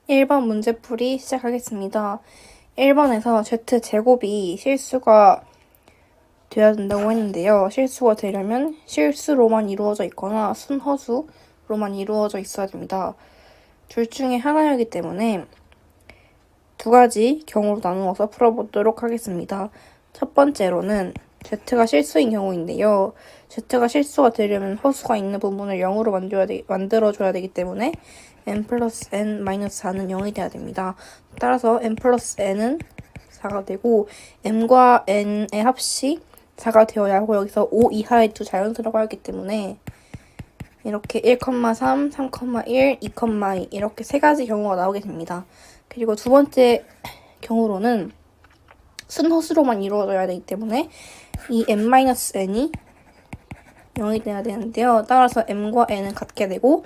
1번 문제풀이 시작하겠습니다. 1번에서 z제곱이 실수가 되어야 된다고 했는데요. 실수가 되려면 실수로만 이루어져 있거나 순허수로만 이루어져 있어야 됩니다. 둘 중에 하나이기 때문에 두 가지 경우로 나누어서 풀어보도록 하겠습니다. 첫 번째로는 z가 실수인 경우인데요. z가 실수가 되려면 허수가 있는 부분을 0으로 만들어줘야 되기 때문에 n 플러스 n 마이너스 4는 0이 돼야 됩니다. 따라서 n 플러스 n은 4가 되고 m과 n의 합이 4가 되어야 하고 여기서 5 이하의 두 자연수라고 하기 때문에 이렇게 1,3, 3,1, 2,2 이렇게 세 가지 경우가 나오게 됩니다. 그리고 두 번째 경우로는 순허수로만 이루어져야 되기 때문에 이 m-n이 0이 돼야 되는데요. 따라서 m과 n은 같게 되고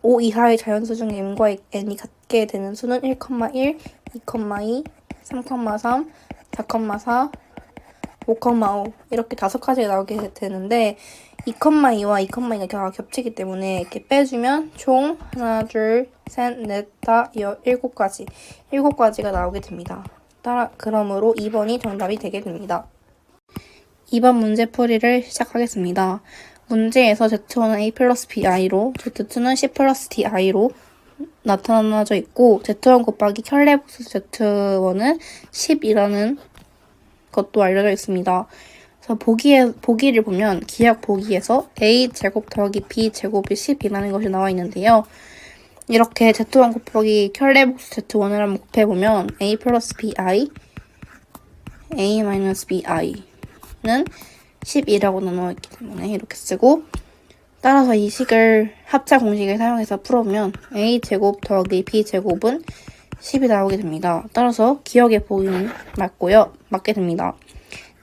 5 이하의 자연수 중에 m과 n이 같게 되는 수는 1,1, 2,2, 3,3, 4,4, 5,5 이렇게 5가지가 나오게 되는데 2,2와 2,2가 겹치기 때문에 이렇게 빼주면 총 하나, 둘, 셋, 넷, 다, 7가지 7가지가 나오게 됩니다. 그러므로 2번이 정답이 되게 됩니다. 2번 문제풀이를 시작하겠습니다. 문제에서 z1은 a 플러스 bi로 z2는 c 플러스 di로 나타나져 있고 z1 곱하기 켤레복수 z1은 10이라는 것도 알려져 있습니다. 그래서 보기를 보면 기억 보기에서 a제곱 더하기 b제곱이 10이라는 것이 나와 있는데요. 이렇게 z1 곱하기 켤레복수 z1을 한번 곱해보면 a 플러스 bi, a 마이너스 bi는 10이라고 나눠있기 때문에 이렇게 쓰고 따라서 이 식을 합차 공식을 사용해서 풀어보면 a제곱 더하기 b제곱은 10이 나오게 됩니다. 따라서 기억의 보기는 맞게 됩니다.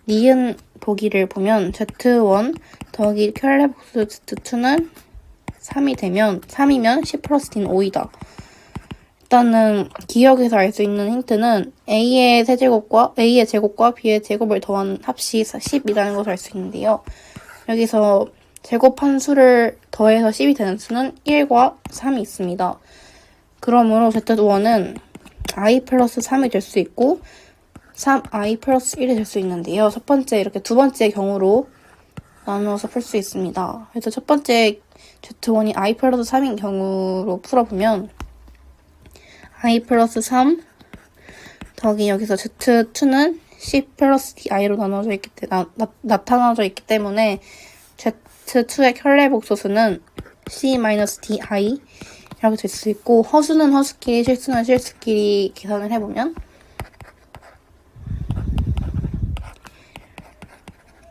니은 보기를 보면 z1 더하기 켤레복수 z2는 3이면 10 플러스 d는 5이다. 일단은 기억에서 알 수 있는 힌트는 a의 제곱과 b의 제곱을 더한 합이 10이라는 것을 알 수 있는데요. 여기서 제곱한 수를 더해서 10이 되는 수는 1과 3이 있습니다. 그러므로 z1은 i 플러스 3이 될 수 있고 3i 플러스 1이 될 수 있는데요. 첫 번째 이렇게 두 번째 경우로 나누어서 풀 수 있습니다. 그래서 첫 번째 z1이 i 플러스 3인 경우로 풀어보면 i 플러스 3 더하기 여기서 z2는 c 플러스 di로 나타나져 있기 때문에 z2의 켤레복소수는 c 마이너스 di 이렇게 될 수 있고 허수는 허수끼리 실수는 실수끼리 계산을 해보면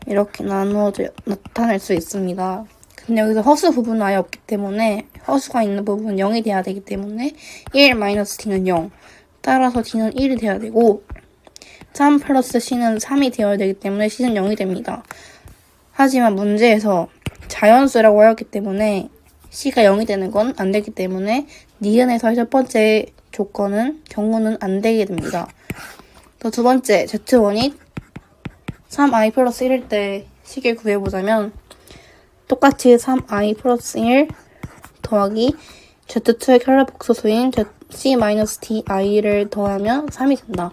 이렇게 나타낼 수 있습니다. 근데 여기서 허수 부분은 아예 없기 때문에 허수가 있는 부분은 0이 돼야 되기 때문에 1 마이너스 d는 0 따라서 d는 1이 돼야 되고 3 플러스 c는 3이 되어야 되기 때문에 c는 0이 됩니다. 하지만 문제에서 자연수라고 하였기 때문에 c가 0이 되는 건 안 되기 때문에 니은에서의 첫 번째 경우는 안 되게 됩니다. 또 두 번째 z1이 3i 플러스 1일 때 식을 구해보자면 똑같이 3i 플러스 1 더하기 z2의 켤레복소수인 c-di를 더하면 3이 된다.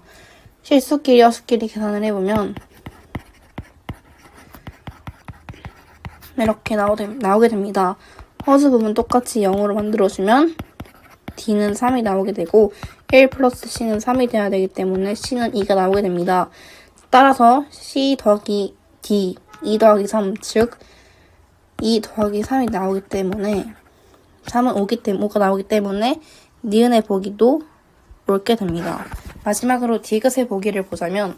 실수끼리 허수끼리 계산을 해보면 이렇게 나오게 됩니다. 허수 부분 똑같이 0으로 만들어주면 d는 3이 나오게 되고 1 플러스 c는 3이 돼야 되기 때문에 c는 2가 나오게 됩니다. 따라서 c 더하기 d, 2 더하기 3, 즉 2 더하기 3이 나오기 때문에 3은 5가 나오기 때문에 니은의 보기도 옳게 됩니다. 마지막으로 디귿의 보기를 보자면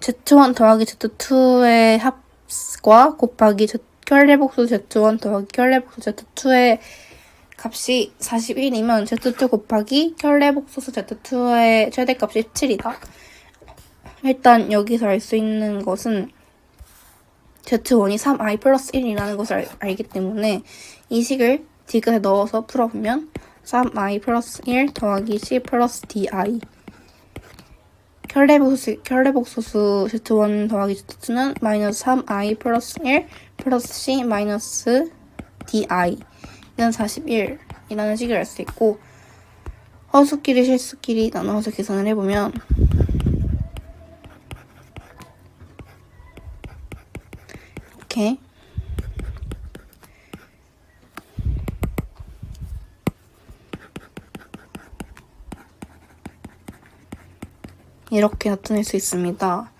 z1 더하기 z2의 합과 곱하기 켤레복수 z1 더하기 켤레복수 z2의 값이 41이면 z2 곱하기 켤레복소수 z2의 최대값이 17이다. 일단 여기서 알 수 있는 것은 z1이 3i 플러스 1이라는 것을 알기 때문에 이 식을 디귿에 넣어서 풀어보면 3i 플러스 1 더하기 c 플러스 di 켤레복소수 z1 더하기 z2는 마이너스 3i 플러스 1 플러스 c 마이너스 di 2는 41이라는 식을 알 수 있고, 허수끼리 실수끼리 나눠서 계산을 해보면 이렇게 나타낼 수 있습니다.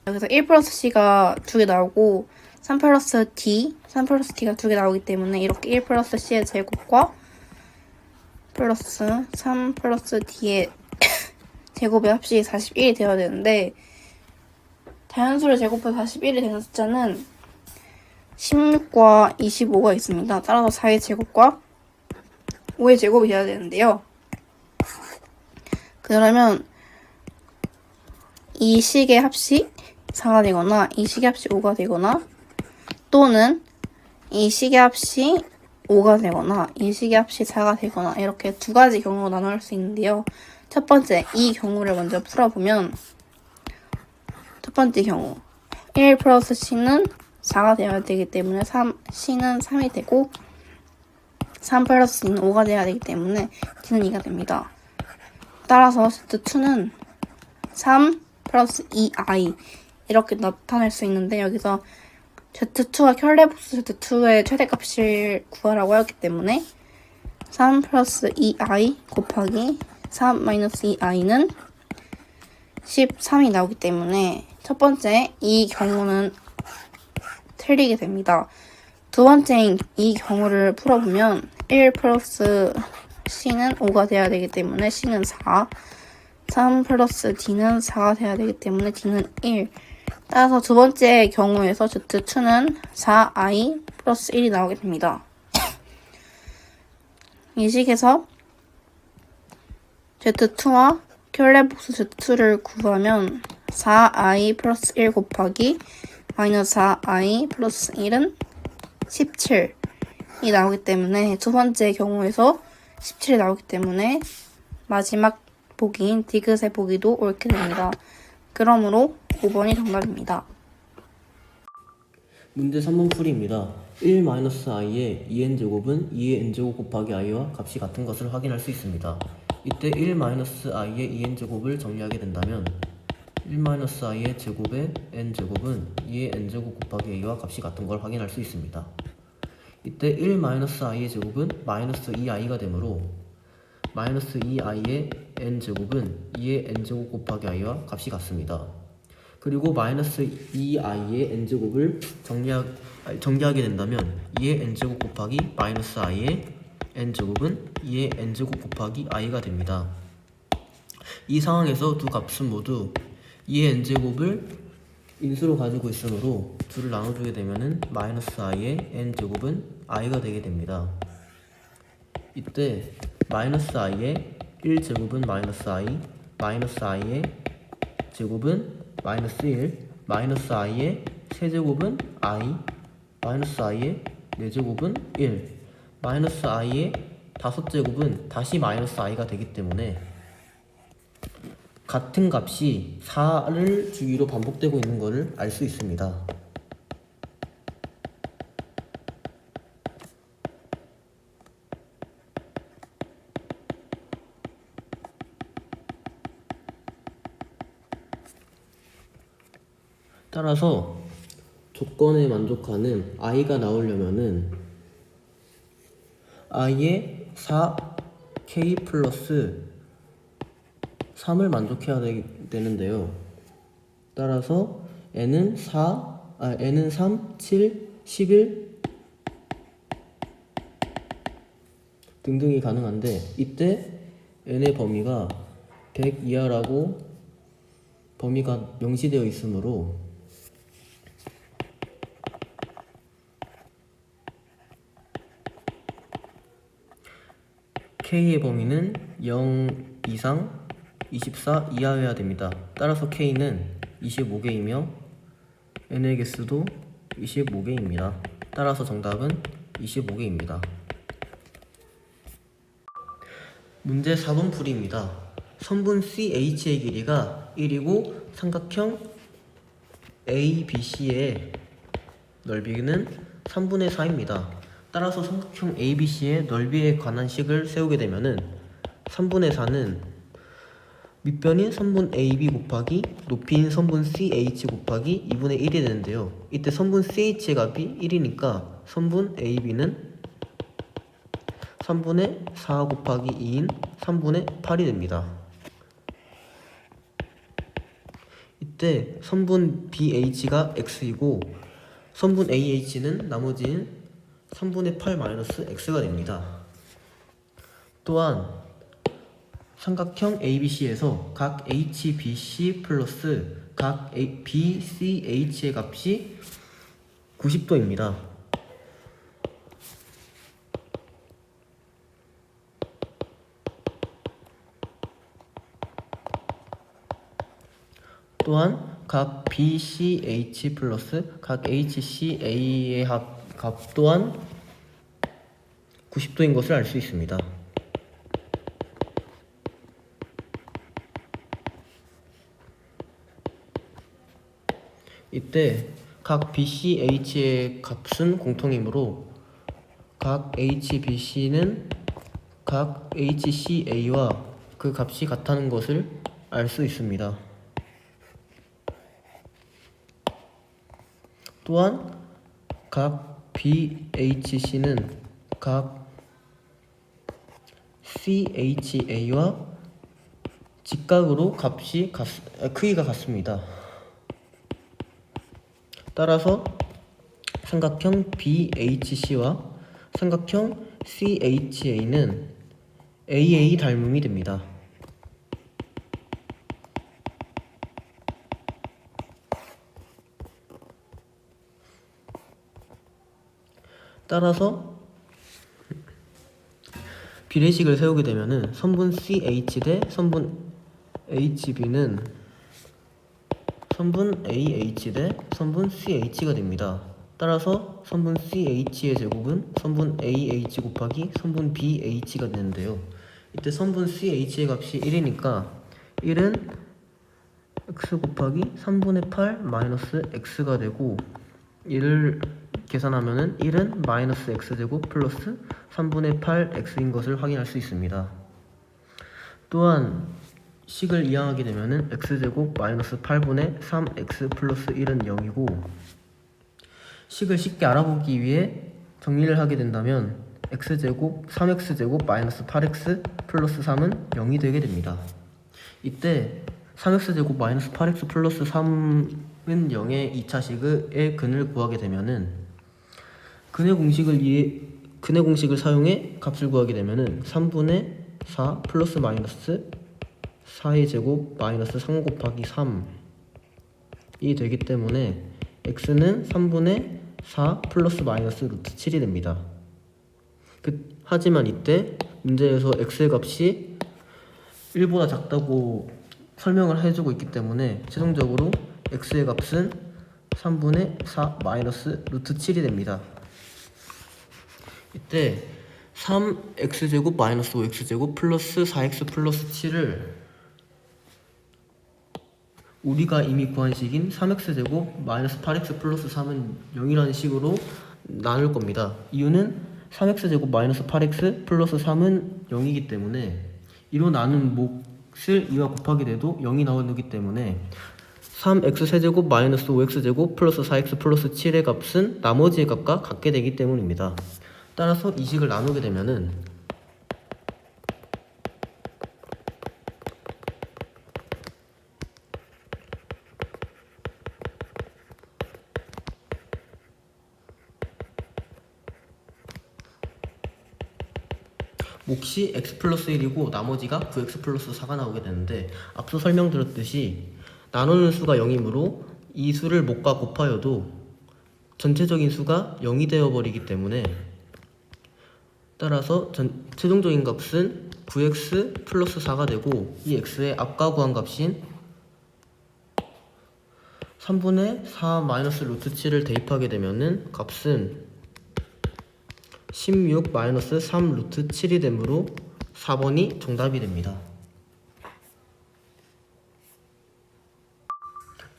여기서 1 플러스 C가 2개 나오고 3 플러스 D가 2개 나오기 때문에 이렇게 1 플러스 C의 제곱과 플러스 3 플러스 D의 제곱의 합식이 41이 되어야 되는데, 자연수를 제곱해서 41이 되는 숫자는 16과 25가 있습니다. 따라서 4의 제곱과 5의 제곱이 되어야 되는데요. 그러면 이 식의 합식 4가 되거나 이 식의 합식 5가 되거나, 또는 이 식의 합식 5가 되거나 이 식의 합식 4가 되거나, 이렇게 두 가지 경우로 나눌 수 있는데요. 첫 번째, 이 경우를 먼저 풀어보면, 첫 번째 경우 1 플러스 C는 4가 되어야 되기 때문에 C는 3이 되고, 3 플러스 C는 5가 되어야 되기 때문에 D는 2가 됩니다. 따라서 Z2는 3 플러스 2i 이렇게 나타낼 수 있는데, 여기서 Z2가 켤레복수 Z2의 최대값을 구하라고 하였기 때문에 3 플러스 2i 곱하기 3 마이너스 2i는 13이 나오기 때문에 첫 번째 이 경우는 틀리게 됩니다. 두 번째 이 경우를 풀어보면 1 플러스 C는 5가 돼야 되기 때문에 C는 4, 3 플러스 D는 4가 돼야 되기 때문에 D는 1. 따라서 두 번째 경우에서 Z2는 4i 플러스 1이 나오게 됩니다. 이 식에서 Z2와 켤레복수 Z2를 구하면 4i 플러스 1 곱하기 마이너스 4i 플러스 1은 17이 나오기 때문에, 두 번째 경우에서 17이 나오기 때문에 마지막 보기인 디귿의 보기도 옳게 됩니다. 그러므로 5번이 정답입니다. 문제 3번 풀이입니다. 1-i의 2n제곱은 2의 n제곱 곱하기 i와 값이 같은 것을 확인할 수 있습니다. 이때 1-i의 2n제곱을 정리하게 된다면 1-i의 제곱의 n제곱은 2의 n제곱 곱하기 a와 값이 같은 걸 확인할 수 있습니다. 이때 1-i의 제곱은 마이너스 2i가 되므로 마이너스 2i의 n제곱은 2의 n제곱 곱하기 i와 값이 같습니다. 그리고 마이너스 2i의 n제곱을 정리하게 된다면 2의 n제곱 곱하기 마이너스 i의 n제곱은 2의 n제곱 곱하기 i가 됩니다. 이 상황에서 두 값은 모두 2의 n제곱을 인수로 가지고 있으므로 둘을 나눠주게 되면은 마이너스 i의 n제곱은 i가 되게 됩니다. 이때 마이너스 i의 1제곱은 마이너스 i, 마이너스 i의 제곱은 마이너스 1, 마이너스 i의 세제곱은 i, 마이너스 i의 4제곱은 1, 마이너스 i의 5제곱은 다시 마이너스 i가 되기 때문에 같은 값이 4를 주기로 반복되고 있는 것을 알 수 있습니다. 따라서 조건에 만족하는 i가 나오려면은 i의 4k 플러스 3을 만족해야 되는데요. 따라서 n은 3, 7, 11 등등이 가능한데, 이때 n의 범위가 100 이하라고 범위가 명시되어 있으므로 K의 범위는 0 이상 24 이하여야 됩니다. 따라서 K는 25개이며 N의 개수도 25개입니다. 따라서 정답은 25개입니다. 문제 4번 풀이입니다. 선분 CH의 길이가 1이고 삼각형 ABC의 넓이는 3분의 4입니다. 따라서 삼각형 ABC의 넓이에 관한 식을 세우게 되면은 3분의 4는 밑변인 선분 AB 곱하기 높이인 선분 CH 곱하기 2분의 1이 되는데요. 이때 선분 CH의 값이 1이니까 선분 AB는 3분의 4 곱하기 2인 3분의 8이 됩니다. 이때 선분 BH가 X이고 선분 AH는 나머지인 3분의 8 마이너스 X가 됩니다. 또한 삼각형 ABC에서 각 HBC 플러스 각 BCH의 값이 90도입니다. 또한 각 BCH 플러스 각 HCA의 값 또한 90도인 것을 알 수 있습니다. 이때 각 BCH의 값은 공통이므로 각 HBC는 각 HCA와 그 값이 같다는 것을 알 수 있습니다. 또한 각 BHC는 각 CHA와 직각으로 크기가 같습니다. 따라서 삼각형 BHC와 삼각형 CHA는 AA 닮음이 됩니다. 따라서 비례식을 세우게 되면은 선분 CH 대 선분 HB는 선분 AH 대 선분 CH가 됩니다. 따라서 선분 CH의 제곱은 선분 AH 곱하기 선분 BH가 되는데요. 이때 선분 CH의 값이 1이니까 1은 X 곱하기 3분의 8 마이너스 X가 되고 1을 계산하면은 1은 마이너스 X제곱 플러스 3분의 8 X인 것을 확인할 수 있습니다. 또한 식을 이항하게 되면은 X제곱 마이너스 8분의 3X 플러스 1은 0이고 식을 쉽게 알아보기 위해 정리를 하게 된다면 X제곱 3X제곱 마이너스 8X 플러스 3은 0이 되게 됩니다. 이때 3X제곱 마이너스 8X 플러스 3은 0의 2차식의 근을 구하게 되면은 근의 공식을 사용해 값을 구하게 되면은 3분의 4 플러스 마이너스 4의 제곱 마이너스 3 곱하기 3이 되기 때문에 x는 3분의 4 플러스 마이너스 루트 7이 됩니다. 하지만 이때 문제에서 x의 값이 1보다 작다고 설명을 해주고 있기 때문에 최종적으로 x의 값은 3분의 4 마이너스 루트 7이 됩니다. 이때 3x제곱 마이너스 5x제곱 플러스 4x 플러스 7을 우리가 이미 구한 식인 3x제곱 마이너스 8x 플러스 3은 0이라는 식으로 나눌 겁니다. 이유는 3x제곱 마이너스 8x 플러스 3은 0이기 때문에 이로 나눈 몫을 2와 곱하게 돼도 0이 나오기 때문에 3x세제곱 마이너스 5x제곱 플러스 4x 플러스 7의 값은 나머지의 값과 같게 되기 때문입니다. 따라서 이 식을 나누게 되면은 몫이 x 플러스 1이고 나머지가 9x 플러스 4가 나오게 되는데 앞서 설명드렸듯이 나누는 수가 0이므로 이 수를 몫과 곱하여도 전체적인 수가 0이 되어버리기 때문에 따라서 최종적인 값은 9x 플러스 4가 되고 이 x의 아까 구한 값인 3분의 4 마이너스 루트 7을 대입하게 되면은 값은 16 마이너스 3 루트 7이 되므로 4번이 정답이 됩니다.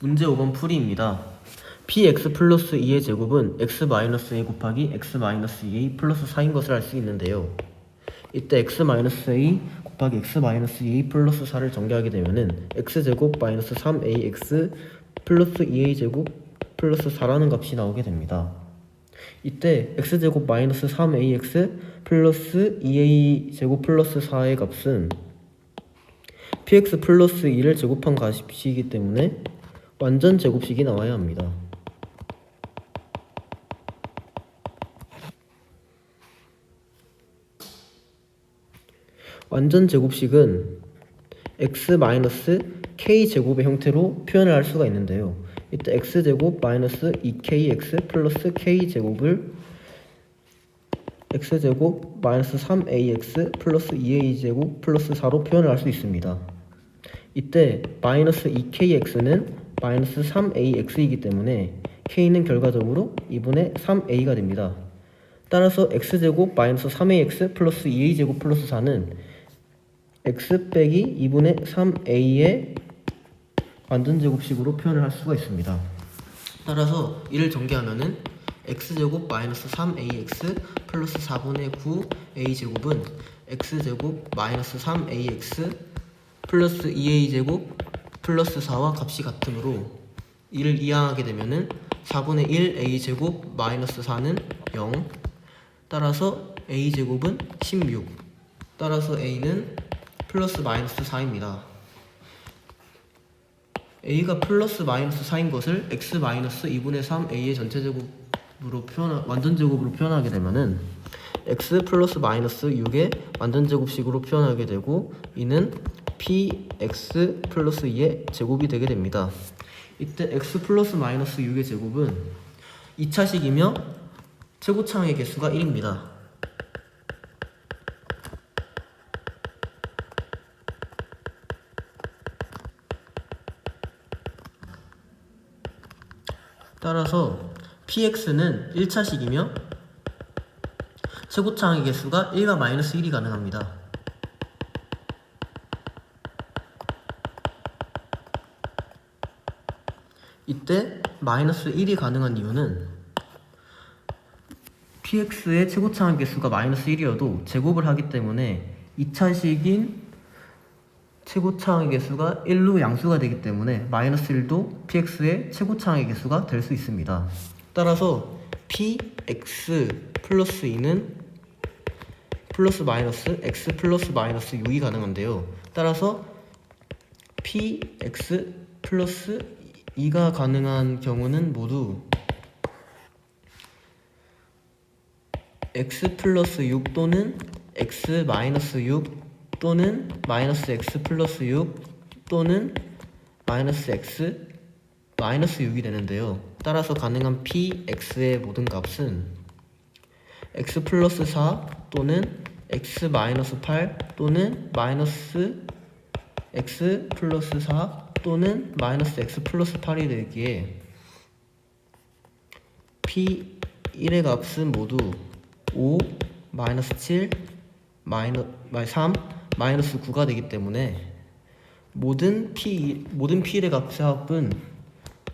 문제 5번 풀이입니다. px 플러스 2의 제곱은 x 마이너스 a 곱하기 x 마이너스 2a 플러스 4인 것을 알 수 있는데요. 이때 x 마이너스 a 곱하기 x 마이너스 2a 플러스 4를 정리하게 되면은 x제곱 마이너스 3ax 플러스 2a 제곱 플러스 4라는 값이 나오게 됩니다. 이때 x제곱 마이너스 3ax 플러스 2a 제곱 플러스 4의 값은 px 플러스 2를 제곱한 값이기 때문에 완전 제곱식이 나와야 합니다. 완전 제곱식은 x-k제곱의 형태로 표현을 할 수가 있는데요. 이때 x제곱 마이너스 2kx 플러스 k제곱을 x제곱 마이너스 3ax 플러스 2a제곱 플러스 4로 표현을 할 수 있습니다. 이때 마이너스 2kx는 마이너스 3ax이기 때문에 k는 결과적으로 2분의 3a가 됩니다. 따라서 x제곱 마이너스 3ax 플러스 2a제곱 플러스 4는 x 빼기 2분의 3a의 완전제곱식으로 표현을 할 수가 있습니다. 따라서 이를 전개하면은 x제곱 마이너스 3ax 플러스 4분의 9a제곱은 x제곱 마이너스 3ax 플러스 2a제곱 플러스 4와 값이 같으므로 이를 이항하게 되면은 4분의 1a제곱 마이너스 4는 0. 따라서 a제곱은 16. 따라서 a는 플러스 마이너스 4입니다. a가 플러스 마이너스 4인 것을 x 마이너스 2분의 3a의 전체제곱으로 완전제곱으로 표현하게 되면은 x 플러스 마이너스 6의 완전제곱식으로 표현하게 되고 이는 px 플러스 2의 제곱이 되게 됩니다. 이때 x 플러스 마이너스 6의 제곱은 2차식이며 최고차항의 개수가 1입니다. 따라서 px는 1차식이며 최고차항의 개수가 1과 마이너스 1이 가능합니다. 이때 마이너스 1이 가능한 이유는 px의 최고차항 개수가 마이너스 1이어도 제곱을 하기 때문에 2차식인 최고차항의 개수가 1로 양수가 되기 때문에 마이너스 1도 px의 최고차항의 개수가 될 수 있습니다. 따라서 px 플러스 2는 플러스 마이너스 x 플러스 마이너스 6이 가능한데요. 따라서 px 플러스 2가 가능한 경우는 모두 x 플러스 6 또는 x 마이너스 6 또는 마이너스 x 플러스 6 또는 마이너스 x 마이너스 6이 되는데요. 따라서 가능한 px의 모든 값은 x 플러스 4 또는 x 마이너스 8 또는 마이너스 x 플러스 4 또는 마이너스 x 플러스 8이 되기에 p1의 값은 모두 5, 마이너스 7, 마이너스 3, 마이너스 9가 되기 때문에 모든 p의 값의 합은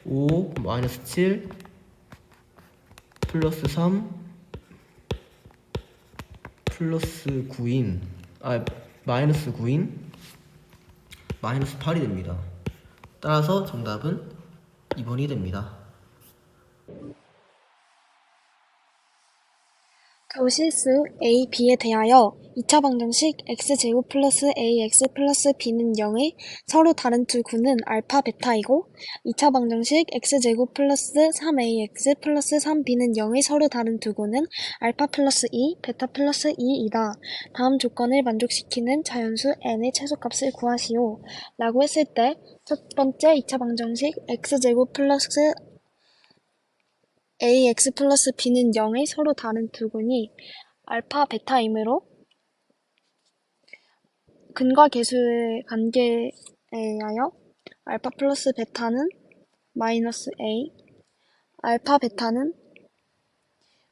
5, 마이너스 7, 플러스 3, 플러스 9인 마이너스 9인 마이너스 8이 됩니다. 따라서 정답은 2번이 됩니다. 교실수 a, b에 대하여 2차 방정식 x제곱 플러스 ax 플러스 b는 0의 서로 다른 두 구는 알파 베타이고 2차 방정식 x제곱 플러스 3ax 플러스 3b는 0의 서로 다른 두 구는 알파 플러스 2, 베타 플러스 2이다. 다음 조건을 만족시키는 자연수 n의 최소값을 구하시오. 라고 했을 때 첫 번째 2차 방정식 x제곱 플러스 ax 플러스 b는 0의 서로 다른 두 군이 알파, 베타이므로 근과 계수의 관계에 의하여 알파 플러스 베타는 마이너스 a, 알파, 베타는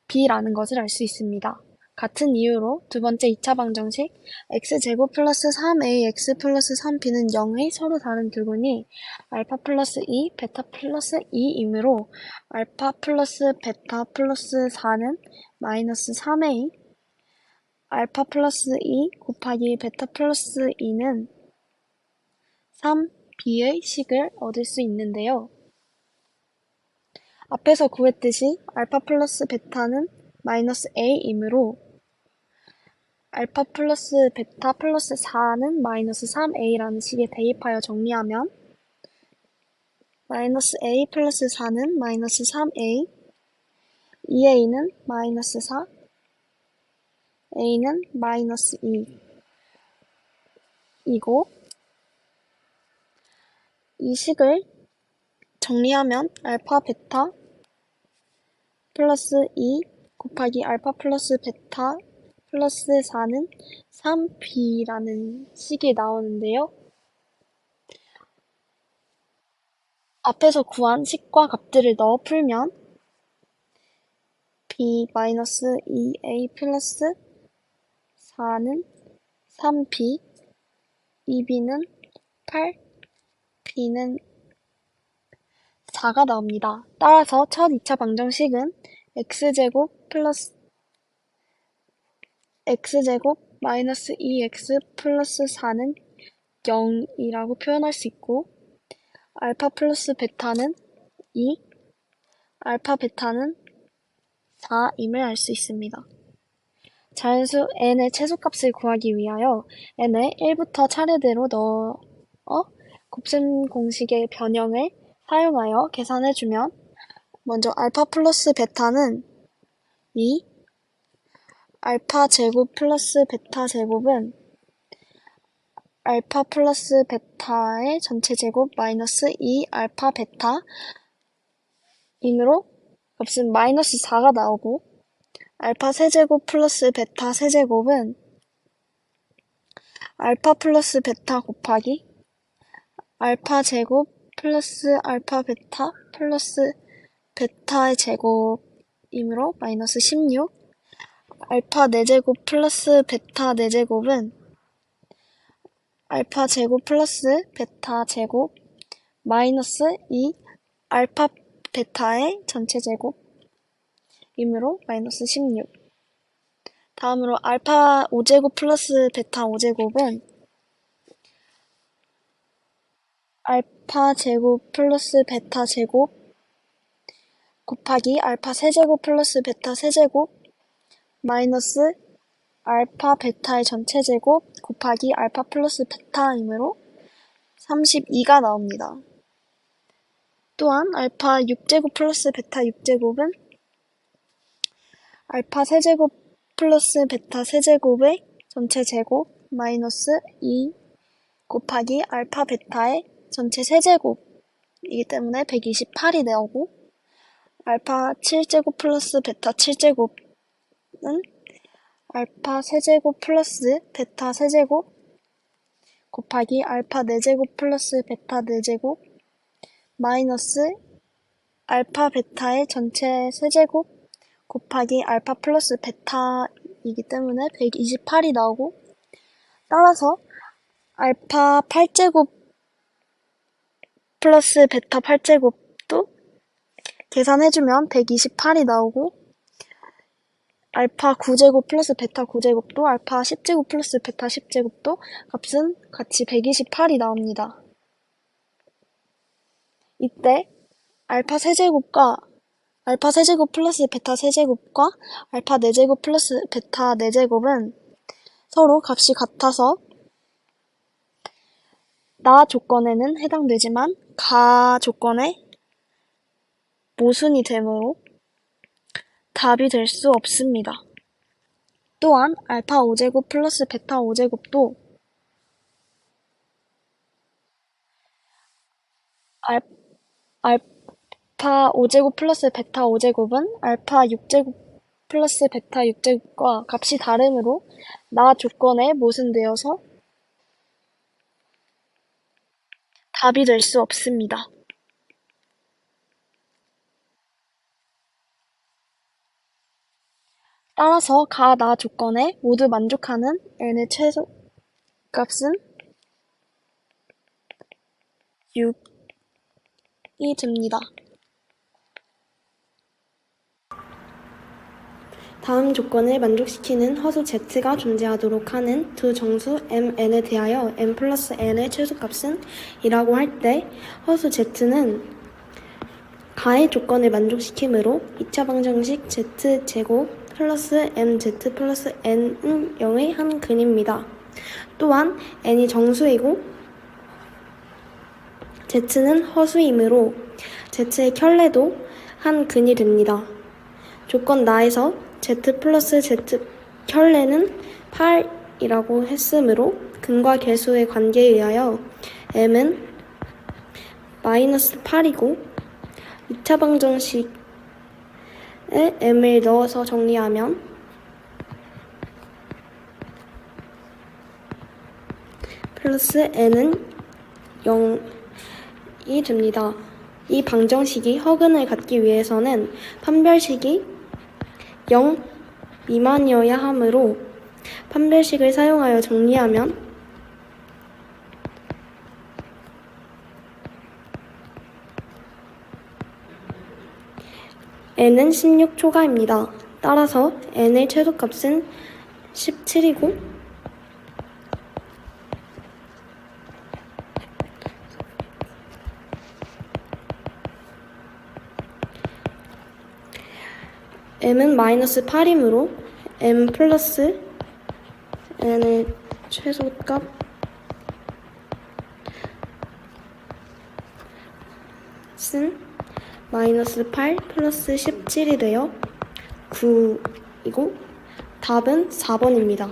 b라는 것을 알 수 있습니다. 같은 이유로 두 번째 2차 방정식 x제곱 플러스 3ax 플러스 3b는 0의 서로 다른 두 근이 알파 플러스 2, 베타 플러스 2이므로 알파 플러스 베타 플러스 4는 마이너스 3a, 알파 플러스 2 곱하기 베타 플러스 2는 3b의 식을 얻을 수 있는데요. 앞에서 구했듯이 알파 플러스 베타는 마이너스 a이므로 알파 플러스 베타 플러스 4는 마이너스 3a라는 식에 대입하여 정리하면 마이너스 a 플러스 4는 마이너스 3a, 2a는 마이너스 4, a는 마이너스 2이고 이 식을 정리하면 알파 베타 플러스 2 곱하기 알파 플러스 베타 플러스 4는 3b라는 식이 나오는데요. 앞에서 구한 식과 값들을 넣어 풀면 b 마이너스 2a 플러스 4는 3b, 2b는 8, b는 4가 나옵니다. 따라서 첫 2차 방정식은 x제곱 플러스 x제곱 마이너스 2x 플러스 4는 0이라고 표현할 수 있고 알파 플러스 베타는 2, 알파 베타는 4임을 알 수 있습니다. 자연수 n의 최소값을 구하기 위하여 n을 1부터 차례대로 넣어 곱셈 공식의 변형을 사용하여 계산해주면 먼저 알파 플러스 베타는 2, 알파 제곱 플러스 베타 제곱은 알파 플러스 베타의 전체 제곱 마이너스 2 알파 베타 이므로 값은 마이너스 4가 나오고 알파 세제곱 플러스 베타 세제곱은 알파 플러스 베타 곱하기 알파 제곱 플러스 알파 베타 플러스 베타의 제곱이므로 마이너스 16 알파 4제곱 플러스 베타 4제곱은 알파 제곱 플러스 베타 제곱 마이너스 2 알파 베타의 전체 제곱이므로 마이너스 16 다음으로 알파 5제곱 플러스 베타 5제곱은 알파 제곱 플러스 베타 제곱 곱하기 알파 세제곱 플러스 베타 세제곱 마이너스 알파 베타의 전체 제곱 곱하기 알파 플러스 베타이므로 32가 나옵니다. 또한 알파 6제곱 플러스 베타 6제곱은 알파 세제곱 플러스 베타 세제곱의 전체 제곱 마이너스 2 곱하기 알파 베타의 전체 세제곱이기 때문에 128이 나오고 알파 7제곱 플러스 베타 7제곱은 알파 세제곱 플러스 베타 세제곱 곱하기 알파 4제곱 플러스 베타 4제곱 마이너스 알파 베타의 전체 세제곱 곱하기 알파 플러스 베타이기 때문에 128이 나오고 따라서 알파 8제곱 플러스 베타 8제곱도 계산해주면 128이 나오고 알파 9제곱 플러스 베타 9제곱도 알파 10제곱 플러스 베타 10제곱도 값은 같이 128이 나옵니다. 이때 알파 세제곱과 알파 세제곱 플러스 베타 세제곱과 알파 4제곱 플러스 베타 4제곱은 서로 값이 같아서 나 조건에는 해당되지만 가 조건에 모순이 되므로 답이 될 수 없습니다. 또한 알파 5제곱 플러스 베타 5제곱도 알파 5제곱 플러스 베타 5제곱은 알파 6제곱 플러스 베타 6제곱과 값이 다르므로 나 조건에 모순되어서 답이 될 수 없습니다. 따라서 가, 나 조건에 모두 만족하는 n의 최소값은 6이 됩니다. 다음 조건을 만족시키는 허수 z가 존재하도록 하는 두 정수 mn에 대하여 m 플러스 n의 최소값은 이라고 할 때 허수 z는 가의 조건을 만족시키므로 2차 방정식 z제곱 플러스 mz 플러스 n은 0의 한 근입니다. 또한 n이 정수이고 z는 허수이므로 z의 켤레도 한 근이 됩니다. 조건 나에서 z 플러스 z 켤레는 8이라고 했으므로 근과 계수의 관계에 의하여 m은 마이너스 8이고 2차 방정식에 m을 넣어서 정리하면 플러스 n은 0이 됩니다. 이 방정식이 허근을 갖기 위해서는 판별식이 0 미만이어야 하므로 판별식을 사용하여 정리하면 n은 16초가입니다. 따라서 n의 최소값은 17이고 m은 마이너스 8이므로 m 플러스 n의 최소값은 마이너스 8 플러스 17이 되어 9이고 답은 4번입니다.